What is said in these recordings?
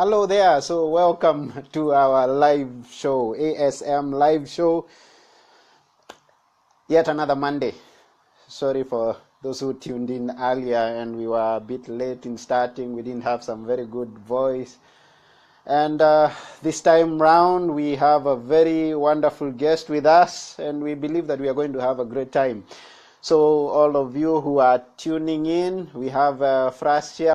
Hello there. So welcome to our live show, ASM live show. Yet another Monday. Sorry for those who tuned in earlier and we were a bit late in starting. We didn't have some very good voice. And this time round, we have a very wonderful guest with us, and we believe that we are going to have a great time. So all of you who are tuning in, we have Frasia.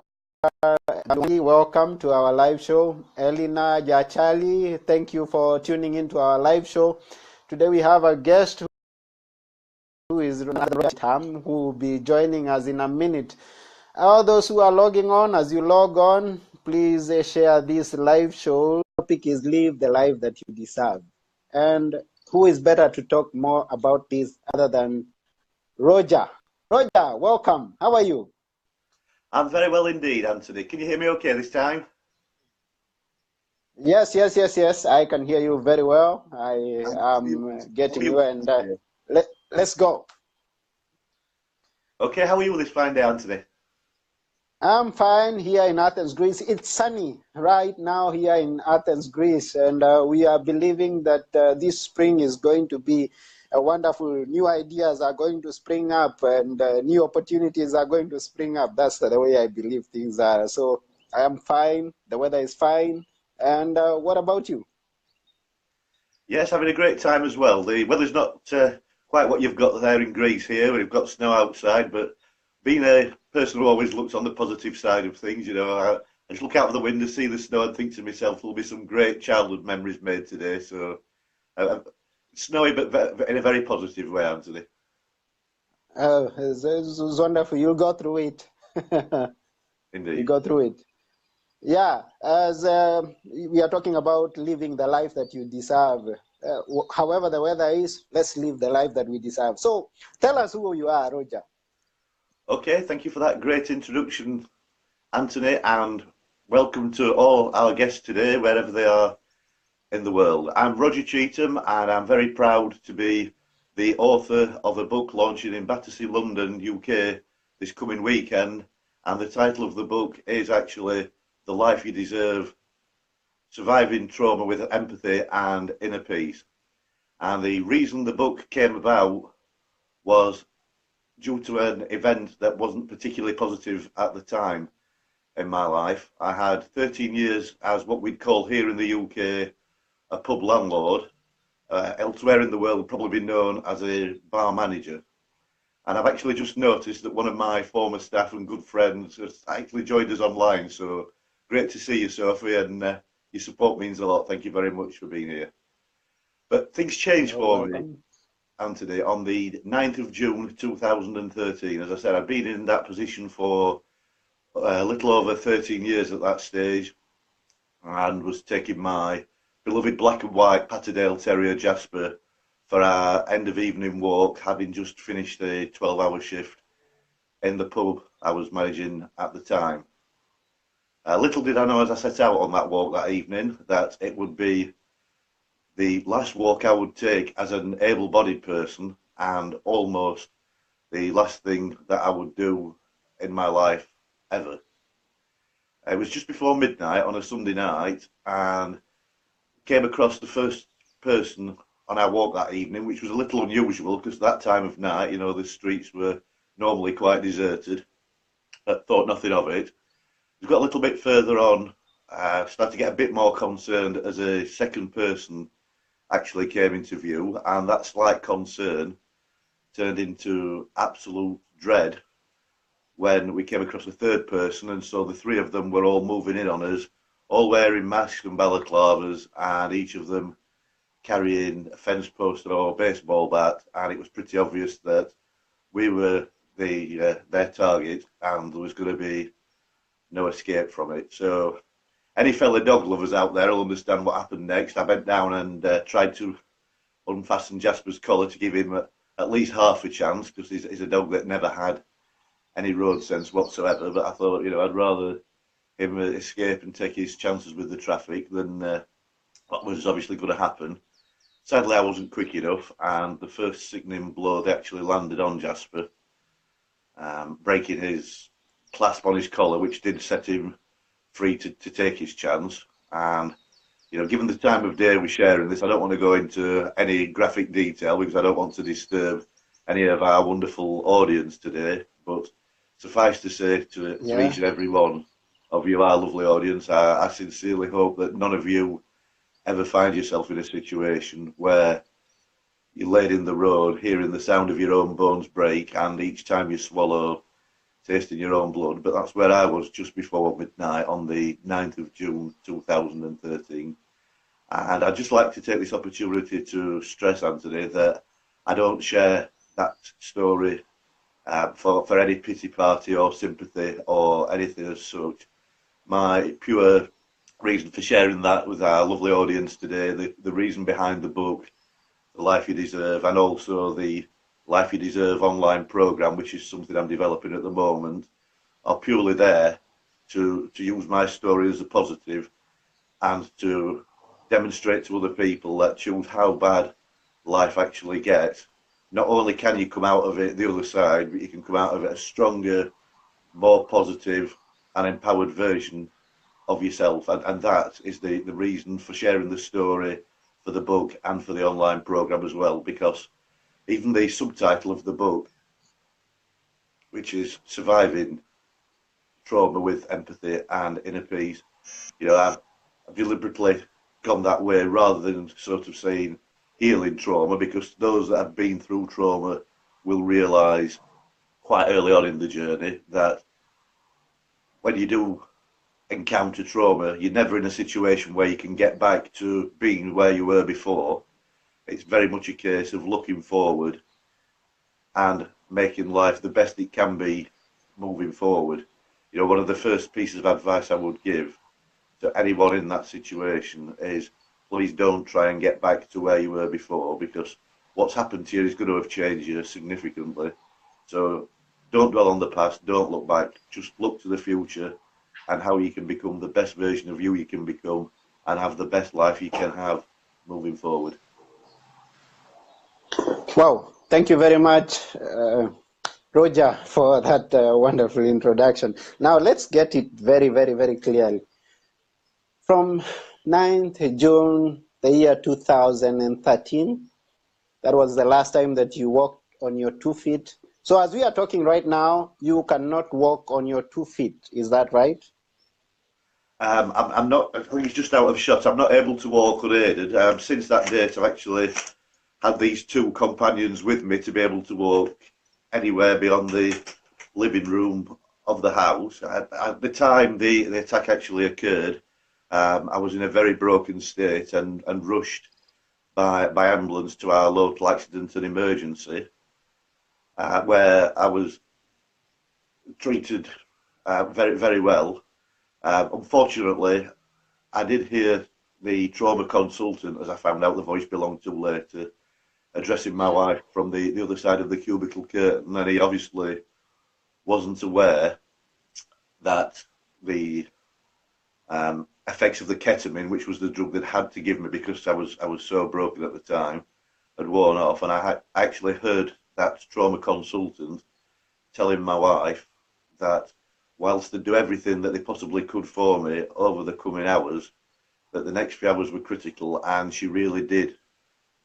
Welcome to our live show. Elena Jachali, thank you for tuning in to our live show. Today we have a guest who is Roger Cheetham, who will be joining us in a minute. All those who are logging on, as you log on, please share this live show. The topic is Live the Life That You Deserve. And who is better to talk more about this other than Roger? Roger, welcome. How are you? I'm very well indeed, Anthony. Can you hear me okay this time? Yes. I can hear you very well. I am getting you, and let's go. Okay, how are you this fine day, Anthony? I'm fine here in Athens, Greece. It's sunny right now here in Athens, Greece, and we are believing that this spring is going to be wonderful. New ideas are going to spring up, and new opportunities are going to spring up. That's the way I believe things are. So I am fine. The weather is fine. And what about you? Yes, having a great time as well. The weather's not quite what you've got there in Greece here. We've got snow outside, but being a person who always looks on the positive side of things, you know, I just look out of the window, see the snow, and think to myself, there'll be some great childhood memories made today. So, snowy, but in a very positive way, Anthony. It's wonderful. You'll go through it. Indeed. You go through it. Yeah, as we are talking about living the life that you deserve. However the weather is, let's live the life that we deserve. So tell us who you are, Roger. Okay, thank you for that great introduction, Anthony, and welcome to all our guests today, wherever they are in the world. I'm Roger Cheetham, and I'm very proud to be the author of a book launching in Battersea, London, UK, this coming weekend. And the title of the book is actually The Life You Deserve, Surviving Trauma with Empathy and Inner Peace. And the reason the book came about was due to an event that wasn't particularly positive at the time in my life. I had 13 years as what we'd call here in the UK a pub landlord. Elsewhere in the world would probably be known as a bar manager. And I've actually just noticed that one of my former staff and good friends has actually joined us online. So great to see you, Sophie, and your support means a lot. Thank you very much for being here. But things changed for me, Anthony, on the 9th of June 2013. As I said, I've been in that position for a little over 13 years at that stage, and was taking my beloved black and white Patterdale Terrier Jasper for our end of evening walk, having just finished a 12-hour shift in the pub I was managing at the time. Little did I know as I set out on that walk that evening that it would be the last walk I would take as an able-bodied person, and almost the last thing that I would do in my life ever. It was just before midnight on a Sunday night, and came across the first person on our walk that evening, which was a little unusual because that time of night, you know, the streets were normally quite deserted. Thought nothing of it. We got a little bit further on, started to get a bit more concerned as a second person actually came into view, and that slight concern turned into absolute dread when we came across a third person, and so the three of them were all moving in on us, all wearing masks and balaclavas, and each of them carrying a fence poster or a baseball bat, and it was pretty obvious that we were their target, and there was going to be no escape from it. So any fellow dog lovers out there will understand what happened next. I bent down and tried to unfasten Jasper's collar to give him at least half a chance, because he's a dog that never had any road sense whatsoever. But I thought, you know, I'd rather him escape and take his chances with the traffic than what was obviously going to happen. Sadly, I wasn't quick enough, and the first sickening blow they actually landed on Jasper, breaking his clasp on his collar, which did set him free to take his chance. And given the time of day we're sharing this, I don't want to go into any graphic detail because I don't want to disturb any of our wonderful audience today. But suffice to say to each and every one of you, our lovely audience, I sincerely hope that none of you ever find yourself in a situation where you're laid in the road, hearing the sound of your own bones break, and each time you swallow, tasting your own blood. But that's where I was just before midnight on the 9th of June 2013. And I'd just like to take this opportunity to stress, Anthony, that I don't share that story for any pity party or sympathy or anything as such. My pure reason for sharing that with our lovely audience today, the reason behind the book, The Life You Deserve, and also the Life You Deserve online program, which is something I'm developing at the moment, are purely there to use my story as a positive and to demonstrate to other people that shows how bad life actually gets. Not only can you come out of it the other side, but you can come out of it a stronger, more positive and empowered version of yourself. And that is the reason for sharing the story for the book and for the online program as well, because even the subtitle of the book, which is Surviving Trauma with Empathy and Inner Peace, I've deliberately gone that way rather than sort of saying healing trauma, because those that have been through trauma will realise quite early on in the journey that when you do encounter trauma, you're never in a situation where you can get back to being where you were before. It's very much a case of looking forward and making life the best it can be moving forward. One of the first pieces of advice I would give to anyone in that situation is please don't try and get back to where you were before, because what's happened to you is going to have changed you significantly. So don't dwell on the past, don't look back, just look to the future and how you can become the best version of you can become and have the best life you can have moving forward. Wow, thank you very much, Roger, for that wonderful introduction. Now let's get it very, very, very clearly. From 9th June, the year 2013, that was the last time that you walked on your 2 feet. So as we are talking right now, you cannot walk on your 2 feet. Is that right? I'm not, I think it's just out of shot. I'm not able to walk unaided. Since that date, I've actually had these 2 companions with me to be able to walk anywhere beyond the living room of the house. At the time the attack actually occurred, I was in a very broken state and rushed by ambulance to our local accident and emergency, where I was treated very, very well. Unfortunately, I did hear the trauma consultant, as I found out the voice belonged to later, addressing my wife from the other side of the cubicle curtain, and he obviously wasn't aware that the effects of the ketamine, which was the drug that had to give me because I was so broken at the time, had worn off. And I actually heard that trauma consultant telling my wife that whilst they do everything that they possibly could for me over the coming hours, that the next few hours were critical and she really did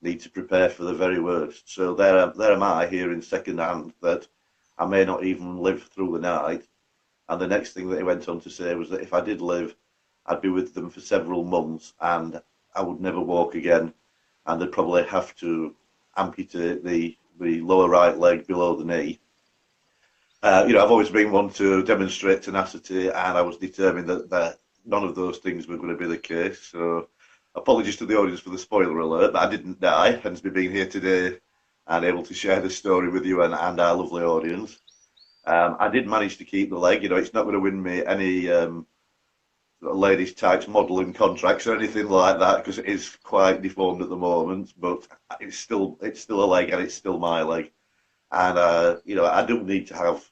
need to prepare for the very worst. So there am I hearing second hand that I may not even live through the night. And the next thing that he went on to say was that if I did live, I'd be with them for several months and I would never walk again, and they'd probably have to amputate the lower right leg below the knee. I've always been one to demonstrate tenacity, and I was determined that none of those things were going to be the case. So apologies to the audience for the spoiler alert, but I didn't die, hence me being here today and able to share this story with you and our lovely audience. I did manage to keep the leg. It's not going to win me any ladies' tights modelling contracts or anything like that, because it is quite deformed at the moment, but it's still a leg and it's still my leg. And, I don't need to have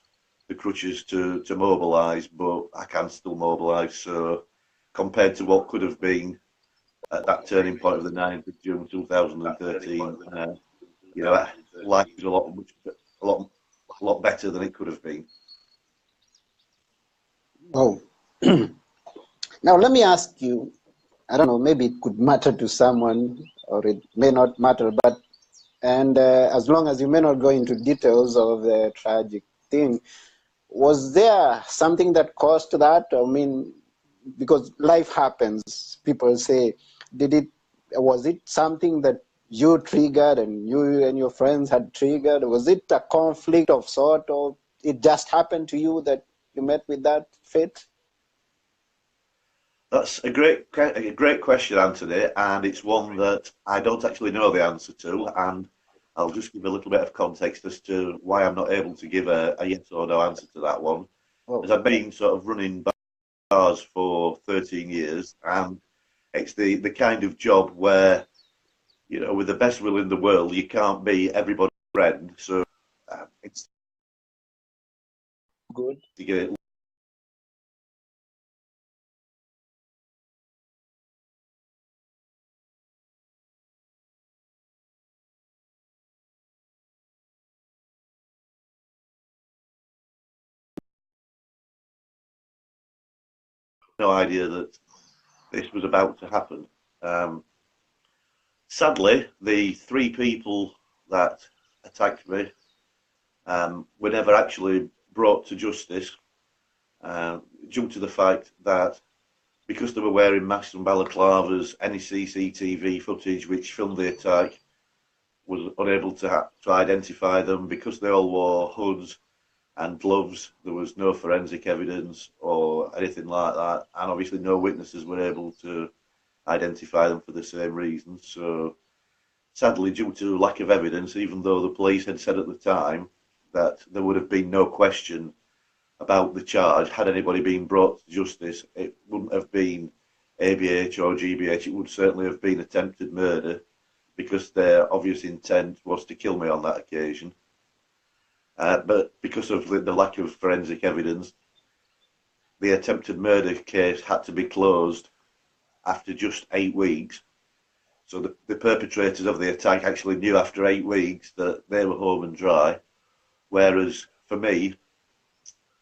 the crutches to mobilise, but I can still mobilise. So compared to what could have been at that turning point of the 9th of June 2013, life is a lot better than it could have been. Oh, Now, let me ask you, I don't know, maybe it could matter to someone or it may not matter, but, and as long as you may not go into details of the tragic thing, was there something that caused that? I mean, because life happens, people say, did it, was it something that you triggered and you and your friends had triggered? Was it a conflict of sort, or it just happened to you that you met with that fate? That's a great question, Anthony, and it's one that I don't actually know the answer to, and I'll just give a little bit of context as to why I'm not able to give a yes or no answer to that one. Oh, As I've been sort of running bars for 13 years, and it's the kind of job where, with the best will in the world, you can't be everybody's friend. So it's good. to get no idea that this was about to happen. Um, Sadly, the three people that attacked me were never actually brought to justice due to the fact that because they were wearing masks and balaclavas, any CCTV footage which filmed the attack was unable to identify them. Because they all wore hoods and gloves, there was no forensic evidence or anything like that, and obviously no witnesses were able to identify them for the same reasons. So sadly, due to lack of evidence, even though the police had said at the time that there would have been no question about the charge, had anybody been brought to justice, it wouldn't have been ABH or GBH, it would certainly have been attempted murder because their obvious intent was to kill me on that occasion. But because of the lack of forensic evidence, the attempted murder case had to be closed after just 8 weeks. So the perpetrators of the attack actually knew after 8 weeks that they were home and dry. Whereas for me,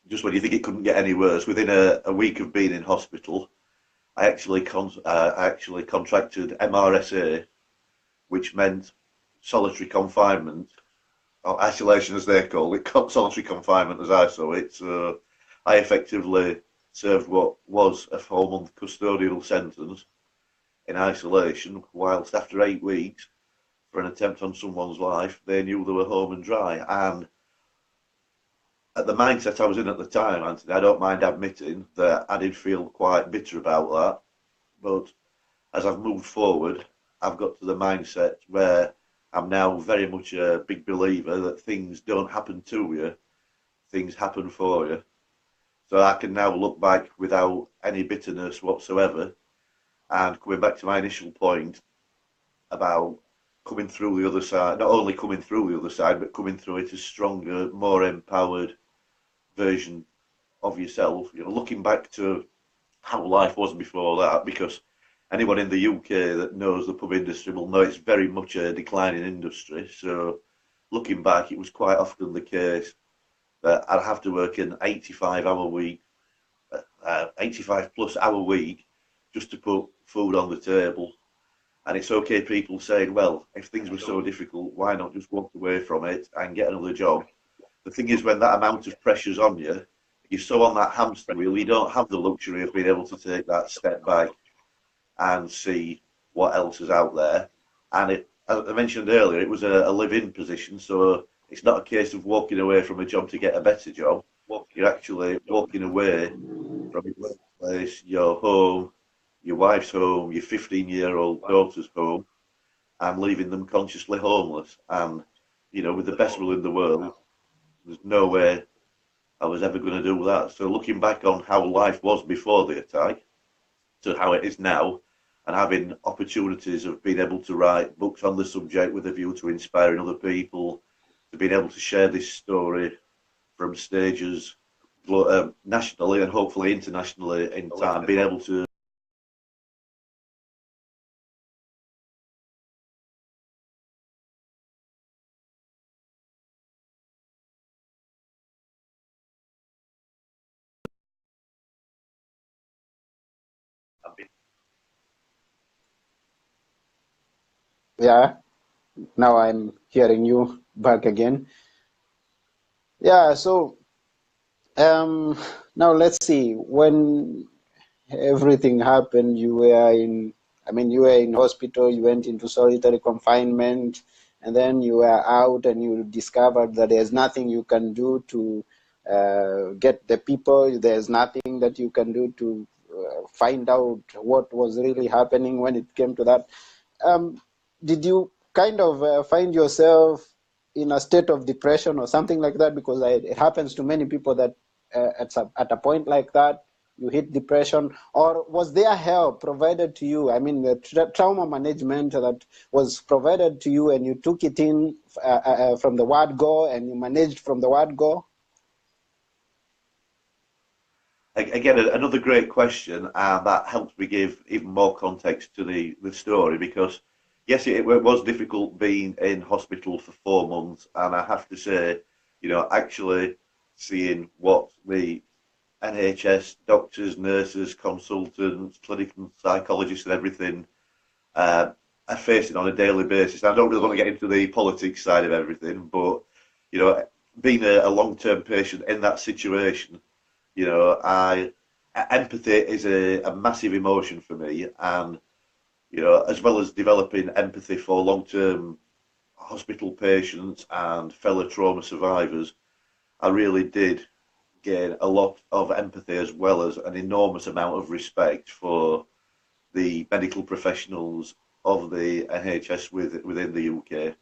just when you think it couldn't get any worse, within a week of being in hospital, I actually contracted MRSA, which meant solitary confinement, or isolation as they call it, solitary confinement as I saw it. So I effectively served what was a 4-month custodial sentence in isolation, whilst after 8 weeks, for an attempt on someone's life, they knew they were home and dry. And at the mindset I was in at the time, Anthony, I don't mind admitting that I did feel quite bitter about that. But as I've moved forward, I've got to the mindset where I'm now very much a big believer that things don't happen to you, things happen for you. So I can now look back without any bitterness whatsoever. And coming back to my initial point about coming through the other side, not only coming through the other side, but coming through it as stronger, more empowered version of yourself. Looking back to how life was before that, because anyone in the UK that knows the pub industry will know it's very much a declining industry. So looking back, it was quite often the case that I'd have to work an 85-hour week, 85 plus hour week, just to put food on the table. And it's okay, people saying, well, if things were so difficult, why not just walk away from it and get another job? The thing is, when that amount of pressure's on you, you're so on that hamster wheel, you don't have the luxury of being able to take that step back and see what else is out there. And as I mentioned earlier, it was a live-in position, so it's not a case of walking away from a job to get a better job. You're actually walking away from your workplace, your home, your wife's home, your 15-year-old daughter's home, and leaving them consciously homeless. And, with the best will in the world, there's no way I was ever going to do that. So looking back on how life was before the attack to how it is now, and having opportunities of being able to write books on the subject with a view to inspiring other people, to being able to share this story from stages nationally and hopefully internationally in time, being able to Yeah, now I'm hearing you back again. Yeah, so um, now let's see. When everything happened, you were in hospital, you went into solitary confinement, and then you were out and you discovered that there's nothing you can do to get the people, there's nothing that you can do to find out what was really happening when it came to that. Um, did you kind of find yourself in a state of depression or something like that? Because it happens to many people that at a point like that, you hit depression. Or was there help provided to you? I mean, the trauma management that was provided to you and you took it in from the word go and you managed from the word go? Again, another great question, and that helps me give even more context to the story because, yes, it was difficult being in hospital for 4 months, and I have to say, actually seeing what the NHS doctors, nurses, consultants, clinical psychologists, and everything are facing on a daily basis. I don't really want to get into the politics side of everything, but you know, being a long-term patient in that situation, I empathy is a massive emotion for me, and as well as developing empathy for long-term hospital patients and fellow trauma survivors, I really did gain a lot of empathy as well as an enormous amount of respect for the medical professionals of the NHS within the UK.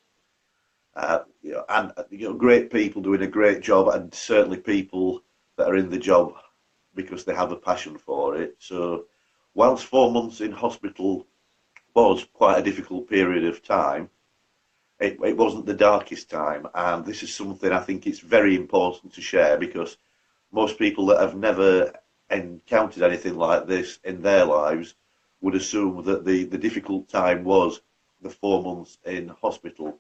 And great people doing a great job, and certainly people that are in the job because they have a passion for it. So, whilst 4 months in hospital was quite a difficult period of time, it wasn't the darkest time. And this is something I think it's very important to share because most people that have never encountered anything like this in their lives would assume that the difficult time was the 4 months in hospital.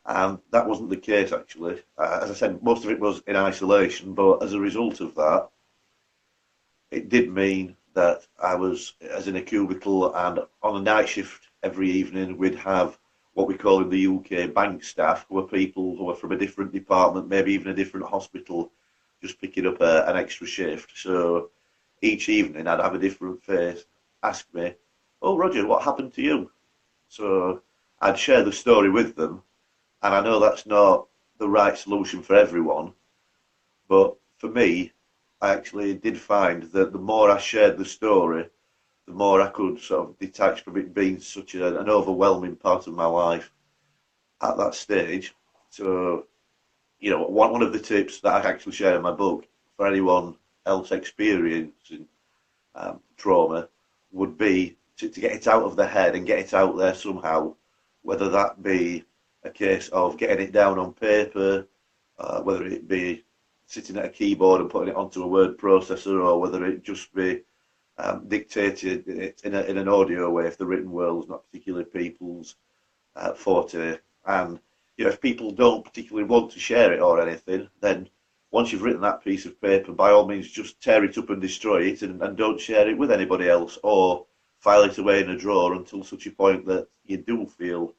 And that wasn't the case, actually. As I said, most of it was in isolation, but as a result of that, it did mean that I was as in a cubicle and on a night shift every evening we'd have what we call in the UK bank staff, who are people who are from a different department, maybe even a different hospital, just picking up an extra shift. So each evening I'd have a different face ask me, "Oh, Roger, what happened to you?" So I'd share the story with them, and I know that's not the right solution for everyone, but for me, I actually did find that the more I shared the story, the more I could sort of detach from it being such an overwhelming part of my life at that stage. So, one of the tips that I actually share in my book for anyone else experiencing trauma would be to get it out of the head and get it out there somehow, whether that be a case of getting it down on paper, whether it be sitting at a keyboard and putting it onto a word processor, or whether it just be dictated in an audio way if the written world is not particularly people's forte. And if people don't particularly want to share it or anything, then once you've written that piece of paper, by all means, just tear it up and destroy it, and don't share it with anybody else, or file it away in a drawer until such a point that you do feel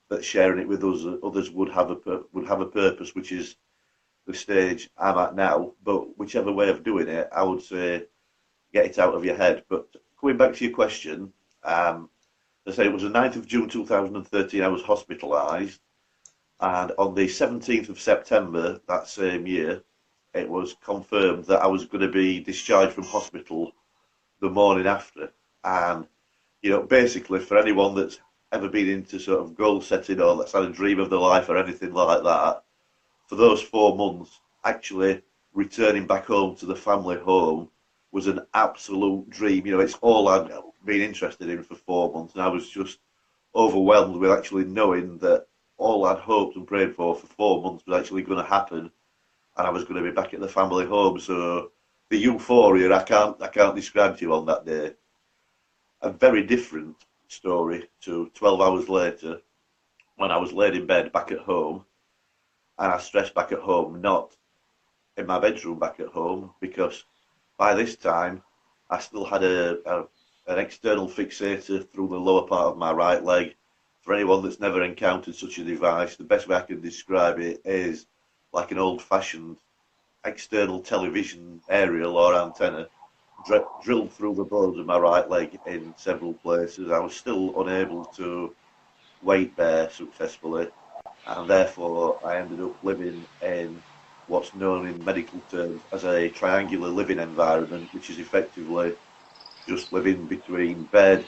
that sharing it with others would have a purpose, which is the stage I'm at now. But whichever way of doing it, I would say get it out of your head. But going back to your question, I say it was the 9th of June 2013. I was hospitalised, and on the 17th of September that same year, it was confirmed that I was going to be discharged from hospital the morning after. And basically, for anyone that's ever been into sort of goal setting or that's had a dream of their life or anything like that, for those 4 months, actually returning back home to the family home was an absolute dream. It's all I'd been interested in for 4 months, and I was just overwhelmed with actually knowing that all I'd hoped and prayed for 4 months was actually going to happen, and I was going to be back at the family home. So the euphoria I can't describe to you on that day. A very different story to 12 hours later when I was laid in bed back at home, and I stressed back at home, not in my bedroom back at home, because by this time I still had an external fixator through the lower part of my right leg, for anyone that's never encountered such a device, the best way I can describe it is like an old-fashioned external television aerial or antenna drilled through the bones of my right leg in several places. I was still unable to weight bear successfully, and therefore I ended up living in what's known in medical terms as a triangular living environment, which is effectively just living between bed,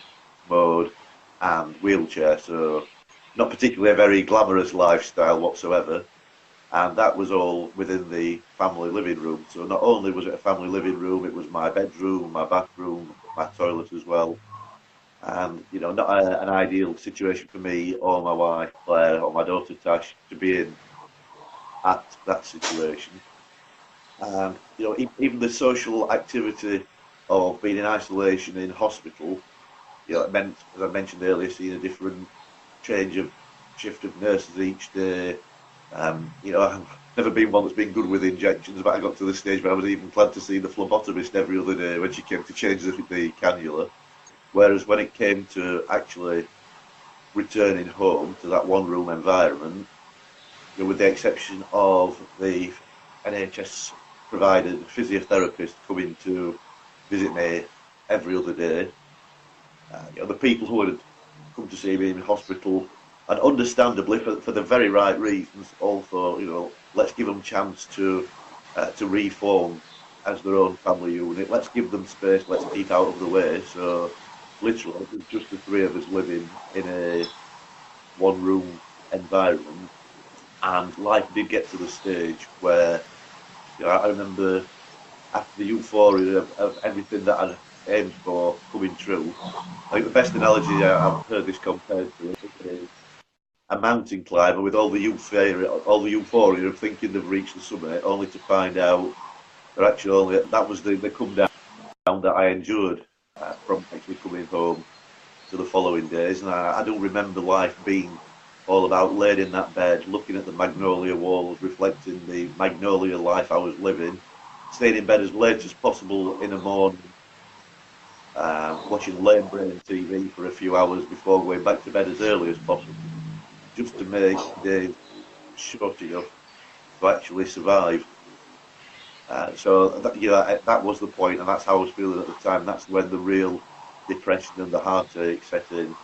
mode, and wheelchair. So, not particularly a very glamorous lifestyle whatsoever. And that was all within the family living room. So, not only was it a family living room, it was my bedroom, my bathroom, my toilet as well. And, you know, not an ideal situation for me or my wife, Claire, or my daughter, Tash, to be in at that situation. And, you know, even the social activity of being in isolation in hospital, you know, it meant, as I mentioned earlier, seeing a different change of shift of nurses each day. You know, I've never been one that's been good with injections, but I got to the stage where I was even glad to see the phlebotomist every other day when she came to change the cannula. Whereas when it came to actually returning home to that one room environment, you know, with the exception of the NHS provided physiotherapist coming to visit me every other day, you know, the people who had come to see me in hospital, and understandably for the very right reasons, also, you know, let's give them a chance to reform as their own family unit. Let's give them space. Let's keep out of the way. So, literally, it was just the three of us living in a one-room environment, and life did get to the stage where, you know, I remember after the euphoria of everything that I'd aimed for coming true. I think the best analogy I've heard this compared to is a mountain climber with all the euphoria of thinking they've reached the summit, only to find out they're actually only that was the come down that I endured from actually coming home to the following days. And I don't remember life being all about laying in that bed, looking at the magnolia walls, reflecting the magnolia life I was living, staying in bed as late as possible in the morning, watching lame brain TV for a few hours before going back to bed as early as possible, just to make days short enough to actually survive. So that, you know, that was the point, and that's how I was feeling at the time. That's when the real depression and the heartache set in,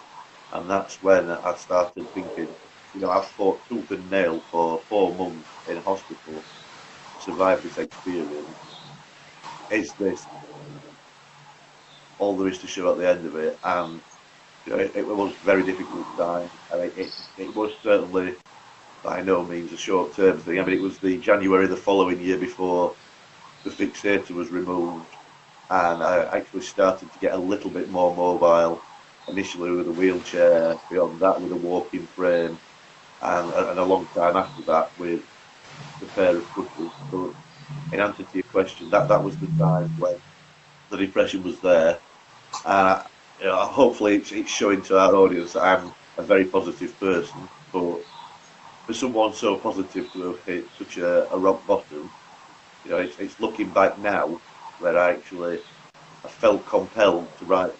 and that's when I started thinking, you know, I've fought tooth and nail for 4 months in hospital to survive this experience. Is this all there is to show at the end of it? And you know, it was a very difficult time. I mean, it was certainly by no means a short term thing. I mean, it was the January the following year before the fixator was removed, and I actually started to get a little bit more mobile. Initially with a wheelchair, beyond that with a walking frame, and a long time after that with the pair of crutches. But in answer to your question, that was the time when the depression was there. Uh, you know, hopefully it's showing to our audience that I'm a very positive person, but for someone so positive to have hit such a rock bottom, you know, it's looking back now where I felt compelled to write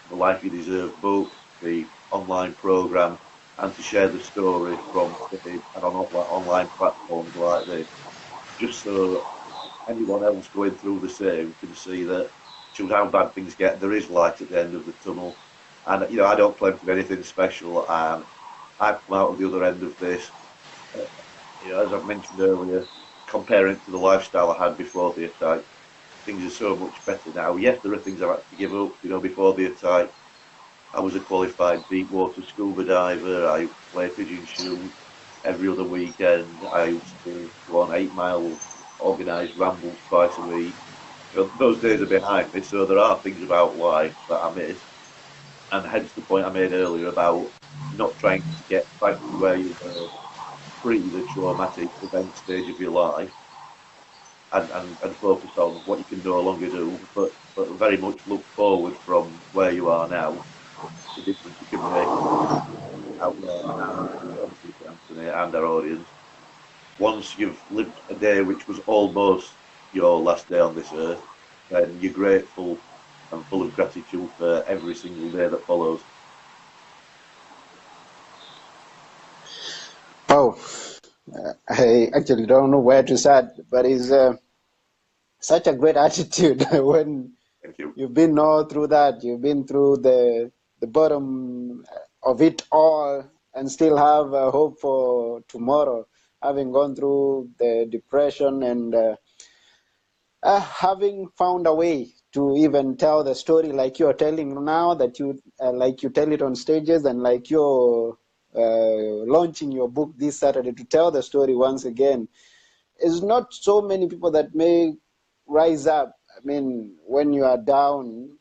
the Life You Deserve book, the online program, and to share the story from stage and on online platforms like this, just so anyone else going through the same can see that, should how bad things get, there is light at the end of the tunnel. And you know, I don't claim to be anything special, and I've come out of the other end of this. Uh, you know, as I've mentioned earlier, comparing it to the lifestyle I had before the attack, things are so much better now. Yes, there are things I've had to give up. You know, before the attack, I was a qualified deep water scuba diver. I used to play pigeon shoot every other weekend. I used to go on 8 mile organised rambles twice a week. You know, those days are behind me, so there are things about life that I miss, and hence the point I made earlier about not trying to get back to where you were pre the traumatic event stage of your life, and focus on what you can no longer do, but very much look forward from where you are now, the difference you can make out there. And to be honest with you, Anthony, and our audience, once you've lived a day which was almost your last day on this earth, then you're grateful and full of gratitude for every single day that follows. I actually don't know where to start, but it's such a great attitude when Thank you. you've been all through that. You've been through the bottom of it all and still have hope for tomorrow, having gone through the depression and having found a way to even tell the story like you're telling now, that you like you tell it on stages, and like you're launching your book this Saturday to tell the story once again. It's not so many people that may rise up. I mean, when you are down,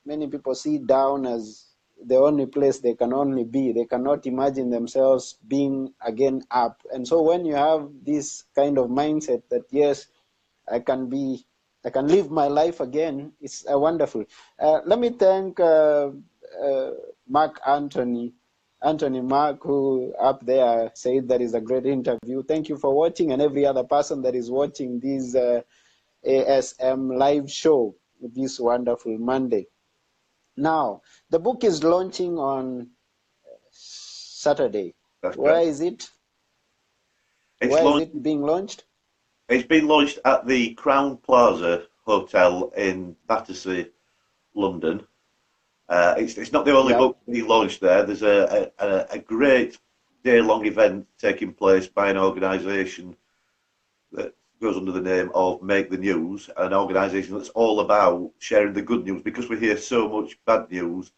many people see down as the only place they can only be. They cannot imagine themselves being again up. And so when you have this kind of mindset that yes, I can be, I can live my life again, it's wonderful. Let me thank uh, Mark Anthony Mark, who up there said that is a great interview. Thank you for watching, and every other person that is watching this ASM live show this wonderful Monday. Now, the book is launching on Saturday. That's Where correct. is it? It's Where is launched. it being launched? It's been launched at the Crown Plaza Hotel in Battersea, London. It's not the only Yeah. book being launched there. There's a great day-long event taking place by an organisation that goes under the name of Make the News, an organisation that's all about sharing the good news, because we hear so much bad news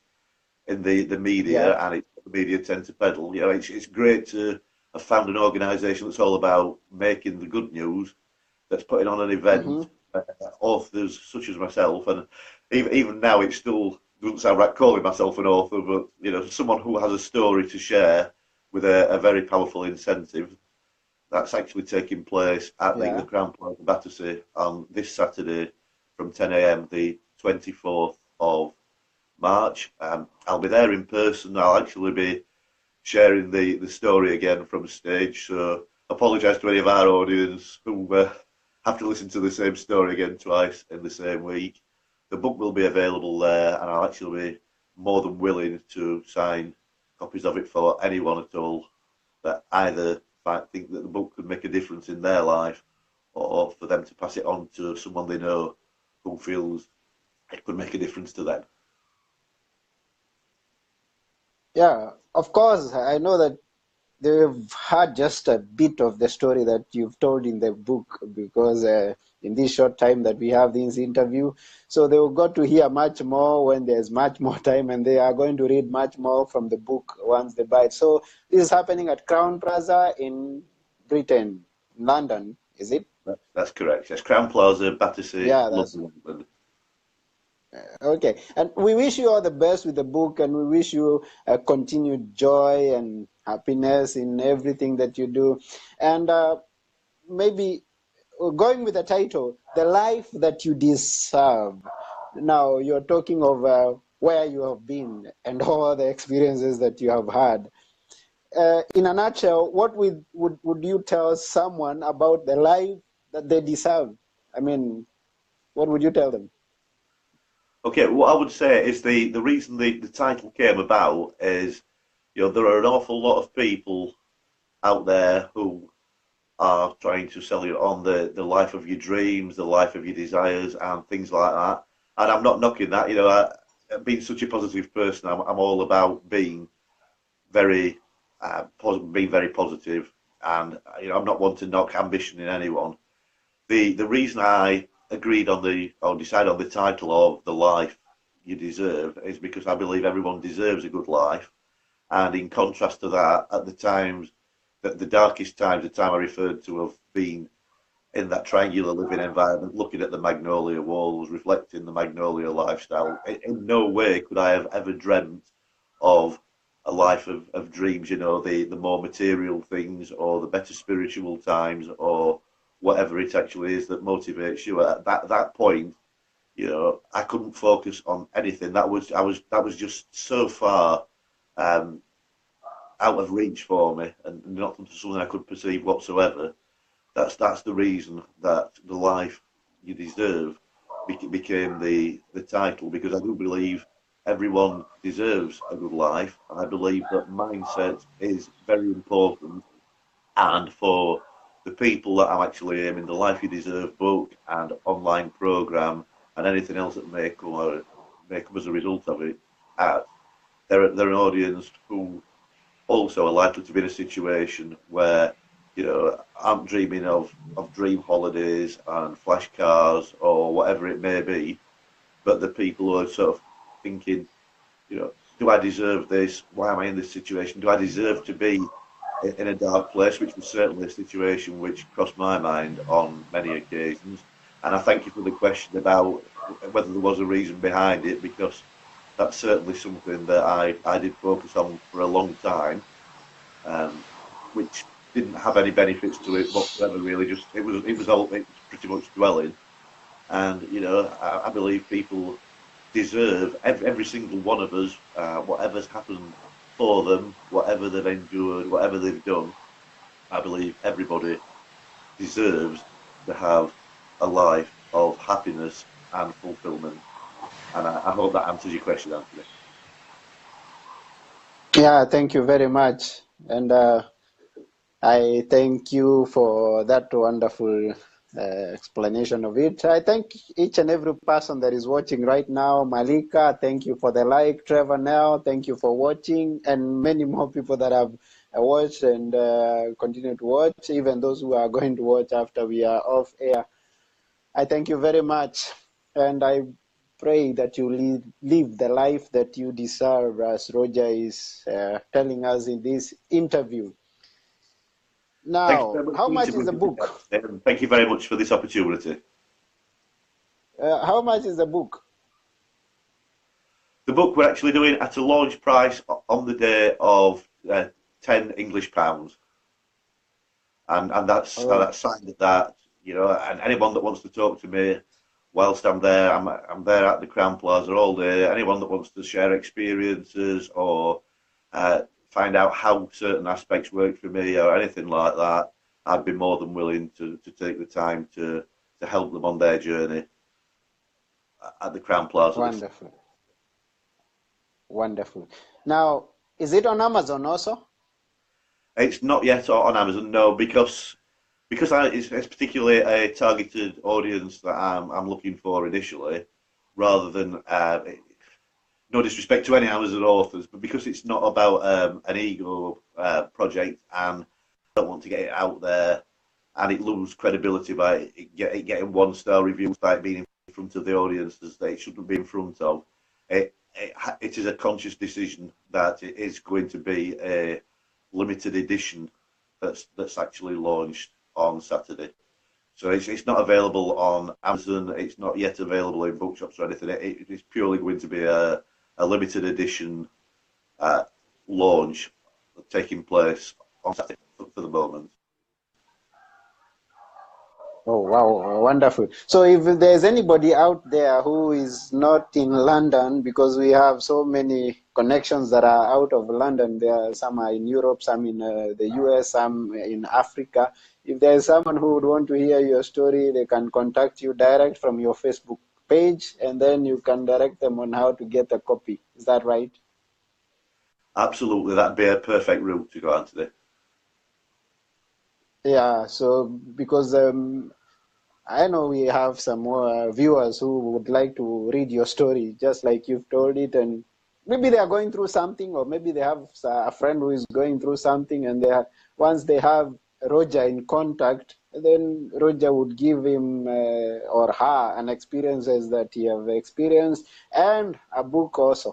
in the Yeah. media, and the media tend to peddle. You know, it's great to have found an organisation that's all about making the good news, that's putting on an Mm-hmm. event. Authors such as myself, and even now it still doesn't sound right calling myself an author, but you know, someone who has a story to share with a very powerful incentive. That's actually taking place at the Yeah. Crown Plaza Battersea on this Saturday from 10 a.m. the 24th of March. I'll be there in person. I'll actually be sharing the story again from stage. So apologise to any of our audience who have to listen to the same story again twice in the same week. The book will be available there, and I'll actually be more than willing to sign copies of it for anyone at all that either think that the book could make a difference in their life, or for them to pass it on to someone they know who feels it could make a difference to them. Yeah. Of course, I know that they've heard just a bit of the story that you've told in the book, because in this short time that we have this interview, so they will got to hear much more when there's much more time, and they are going to read much more from the book once they buy it. So this is happening at Crown Plaza in Britain, London, is it? That's correct. Yes, Crown Plaza, Battersea, Yeah, that's London. okay. And we wish you all the best with the book, and we wish you continued joy and happiness in everything that you do. And maybe going with the title, The Life That You Deserve. Now, you're talking of where you have been and all the experiences that you have had. In a nutshell, what would you tell someone about the life that they deserve? I mean, what would you tell them? Okay, what I would say is the reason the title came about is, you know, there are an awful lot of people out there who are trying to sell you on the life of your dreams, the life of your desires, and things like that. And I'm not knocking that. You know, being such a positive person, I'm all about being very being very positive, and you know, I'm not one to knock ambition in anyone. The reason I agreed on the or decided on the title of The Life You Deserve is because I believe everyone deserves a good life. And in contrast to that, at the times, the darkest times, the time I referred to of being in that triangular living environment, looking at the magnolia walls, reflecting the magnolia lifestyle, in no way could I have ever dreamt of a life of dreams, you know, the more material things or the better spiritual times or whatever it actually is that motivates you. At that point, you know, I couldn't focus on anything. That was just so far um, out of reach for me, and not something I could perceive whatsoever. That's the reason that The Life You Deserve became the title, because I do believe everyone deserves a good life. I believe that mindset is very important, And for the people that I'm actually aiming the Life You Deserve book and online program and anything else that may come as a result of it at, they're an audience who also are likely to be in a situation where, I'm dreaming of dream holidays and flash cars or whatever it may be, but the people who are sort of thinking, do I deserve this? Why am I in this situation? Do I deserve to be in a dark place? Which was certainly a situation which crossed my mind on many occasions. And I thank you for the question about whether there was a reason behind it, because that's certainly something that I did focus on for a long time, um, which didn't have any benefits to it whatsoever. Really, just it was pretty much dwelling. And I believe people deserve every single one of us, whatever's happened for them, whatever they've endured, whatever they've done. I believe everybody deserves to have a life of happiness and fulfillment. And I hope that answers your question, Anthony. Yeah, thank you very much. And I thank you for that wonderful explanation of it. I thank each and every person that is watching right now. Malika, thank you for the like. Trevor Nell, thank you for watching. And many more people that have watched and continue to watch, even those who are going to watch after we are off air. I thank you very much. And I pray that you live the life that you deserve, as Roger is telling us in this interview. Thank you Now, very much how for much is the interviewing me, book? and thank you very much for this opportunity. How much is the book? The book we're actually doing at a launch price on the day of £10 English, and Oh, that's signed at that. And anyone that wants to talk to me whilst I'm there, I'm there at the Crown Plaza all day. Anyone that wants to share experiences or find out how certain aspects work for me or anything like that, I'd be more than willing to take the time to help them on their journey at the Crown Plaza. wonderful, wonderful. Now, is it on Amazon also? It's not yet on Amazon, no, because it's particularly a targeted audience that I'm looking for initially, rather than no disrespect to any Amazon authors, but because it's not about an ego project, and I don't want to get it out there and it lose credibility by it getting 1-star reviews, by it being in front of the audiences that it shouldn't be in front of. It is a conscious decision that it is going to be a limited edition that's actually launched on Saturday. So it's not available on Amazon. It's not yet available in bookshops or anything. It's purely going to be a limited edition launch taking place on Saturday for the moment. Oh, wow, wonderful. So if there's anybody out there who is not in London, because we have so many connections that are out of London, there are some are in Europe, some in the US, some in Africa. If there's someone who would want to hear your story, they can contact you direct from your Facebook page, and then you can direct them on how to get a copy. Is that right? Absolutely, that'd be a perfect route to go on today. Yeah, so because I know we have some more viewers who would like to read your story, just like you've told it, and maybe they are going through something, or maybe they have a friend who is going through something, and once they have Roger in contact, then Roger would give him or her an experiences that he have experienced, and a book also,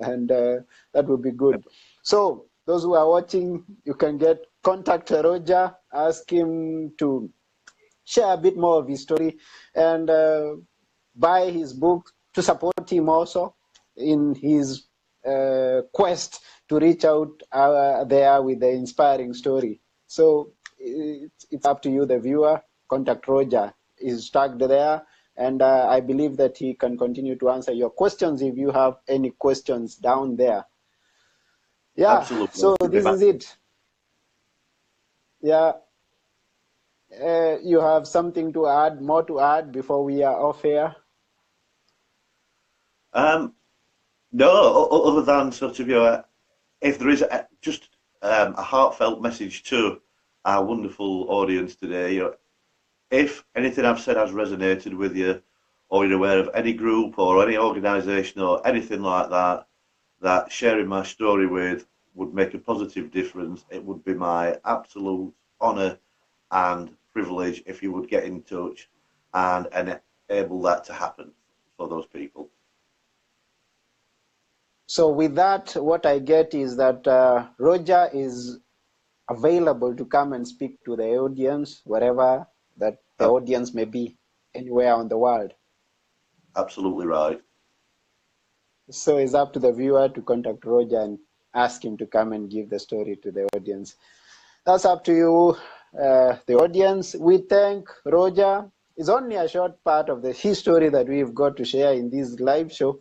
and that would be good. So those who are watching, you can contact Roger, ask him to share a bit more of his story, and buy his book to support him also in his quest to reach out there with the inspiring story. So it's up to you, the viewer. Contact Roger. He's tagged there, and I believe that he can continue to answer your questions if you have any questions down there. Yeah, Absolutely. so this is it. Yeah. You have something to add, more to add before we are off here? Um, no, other than sort of if there is just a heartfelt message to our wonderful audience today. If anything I've said has resonated with you, or you're aware of any group or any organisation or anything like that, that sharing my story with would make a positive difference, it would be my absolute honour and privilege if you would get in touch and enable that to happen for those people. So with that, what I get is that Roger is available to come and speak to the audience, wherever that the audience may be, anywhere on the world. Absolutely right. So it's up to the viewer to contact Roger and ask him to come and give the story to the audience. That's up to you, the audience. We thank Roger. It's only a short part of the history that we've got to share in this live show.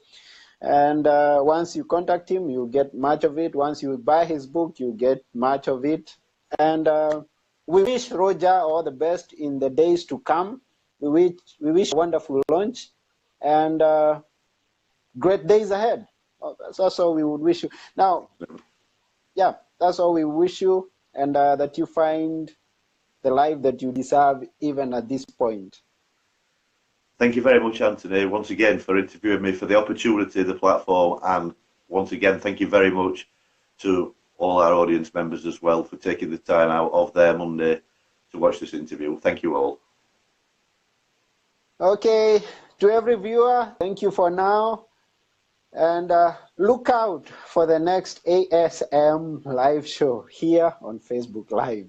And once you contact him, you get much of it. Once you buy his book, you get much of it. And we wish Roger all the best in the days to come. We wish a wonderful launch and great days ahead. That's all we would wish you. Now, yeah, that's all we wish you, and that you find the life that you deserve even at this point. Thank you very much, Anthony, once again for interviewing me, for the opportunity, the platform, and once again, thank you very much to all our audience members as well for taking the time out of their Monday to watch this interview. Thank you all. Okay, to every viewer, thank you for now. And look out for the next ASM live show here on Facebook Live.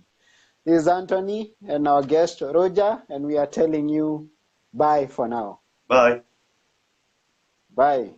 This is Anthony and our guest, Roger, and we are telling you bye for now. Bye. Bye.